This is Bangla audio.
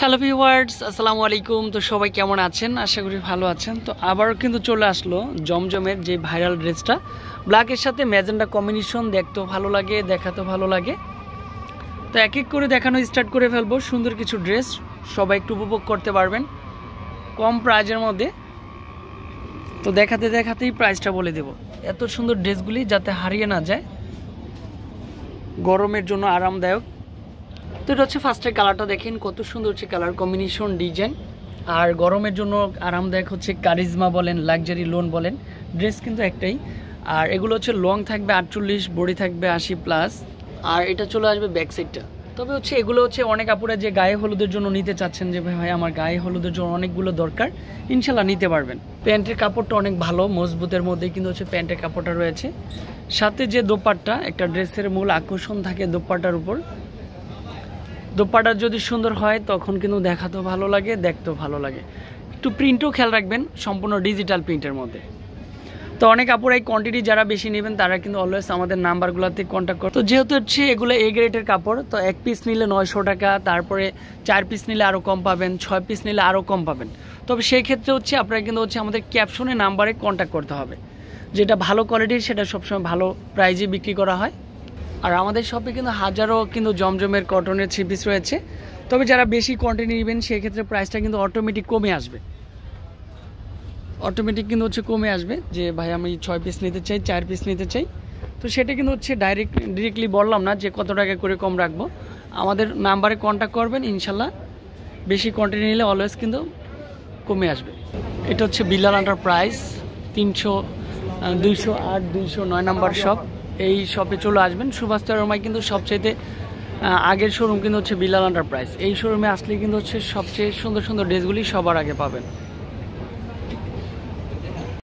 হ্যালো ভিউয়ার্স, আসসালামু আলাইকুম। তো সবাই কেমন আছেন? আশা করি ভালো আছেন। তো আবারও কিন্তু চলে আসলো জমজমের যে ভাইরাল ড্রেসটা, ব্ল্যাকের সাথে ম্যাজেন্ডা কম্বিনেশন। দেখতেও ভালো লাগে, দেখাতেও ভালো লাগে। তো এক এক করে দেখানো স্টার্ট করে ফেলবো। সুন্দর কিছু ড্রেস সবাই একটু উপভোগ করতে পারবেন কম প্রাইজের মধ্যে। তো দেখাতে দেখাতেই প্রাইসটা বলে দেব। এত সুন্দর ড্রেসগুলি যাতে হারিয়ে না যায়, গরমের জন্য আরামদায়ক। তো এটা হচ্ছে ফার্স্টের কালারটা দেখেন, কত সুন্দর হচ্ছে কালার কম্বিনেশন, ডিজাইন। আর গরমের জন্য আরামদায়ক হচ্ছে কারিজমা বলেন, লাক্সারি লোন বলেন, ড্রেস কিন্তু একটাই। আর এগুলো হচ্ছে লং থাকবে 48, বডি থাকবে 80+। আর এটা চলে আসবে ব্যাক সাইডটা। তবে হচ্ছে এগুলো হচ্ছে অনেক আপুরা যে গায়ে হলুদের জন্য নিতে চাচ্ছেন, যে ভাই আমার গায়ে হলুদের জন্য অনেকগুলো দরকার, ইনশাল্লাহ নিতে পারবেন। প্যান্টের কাপড়টা অনেক ভালো, মজবুতের মধ্যে কিন্তু হচ্ছে প্যান্টের কাপড়টা রয়েছে। সাথে যে দোপাট্টা, একটা ড্রেসের মূল আকর্ষণ থাকে দোপাট্টার উপর। দোপাট্টা যদি সুন্দর হয় তখন কিন্তু দেখাতেও ভালো লাগে, দেখতেও ভালো লাগে। একটু প্রিন্টও খেয়াল রাখবেন, সম্পূর্ণ ডিজিটাল প্রিন্টের মধ্যে। তো অনেক আপুরা এই কোয়ান্টিটি যারা বেশি নেবেন তারা কিন্তু অলওয়েজ আমাদের নাম্বারগুলোতে কন্ট্যাক্ট করো। তো যেহেতু হচ্ছে এগুলো এ গ্রেডের কাপড়, তো 1 পিস নিলে 900 টাকা, তারপরে 4 পিস নিলে আরও কম পাবেন, 6 পিস নিলে আরও কম পাবেন। তবে সেই ক্ষেত্রে হচ্ছে আপনারা কিন্তু হচ্ছে আমাদের ক্যাপশনে নাম্বারে কন্ট্যাক্ট করতে হবে। যেটা ভালো কোয়ালিটির সেটা সবসময় ভালো প্রাইজে বিক্রি করা হয়। আর আমাদের শপে কিন্তু হাজারো কিন্তু জমজমের কটনের 3 পিস রয়েছে। তবে যারা বেশি কোয়ান্টিটি নেবেন সেক্ষেত্রে প্রাইসটা কিন্তু অটোমেটিক কমে আসবে। অটোমেটিক কিন্তু হচ্ছে কমে আসবে, যে ভাই আমি 6 পিস নিতে চাই, 4 পিস নিতে চাই। তো সেটা কিন্তু হচ্ছে ডিরেক্টলি বললাম না যে কত টাকা করে কম রাখবো। আমাদের নাম্বারে কন্ট্যাক্ট করবেন, ইনশাল্লাহ বেশি কোয়ান্টিটি নিলে অলওয়েজ কিন্তু কমে আসবে। এটা হচ্ছে বিলাল এন্টারপ্রাইজ 208 209 নাম্বার শপ। এই শপে চলে আসবেন। সুভাষ তেরোমায় কিন্তু সবচেয়ে আগের শোরুম কিন্তু হচ্ছে বিলাল এন্টারপ্রাইজ। এই শোরুমে আসলে কিন্তু হচ্ছে সবচেয়ে সুন্দর সুন্দর ড্রেসগুলি সবার আগে পাবেন।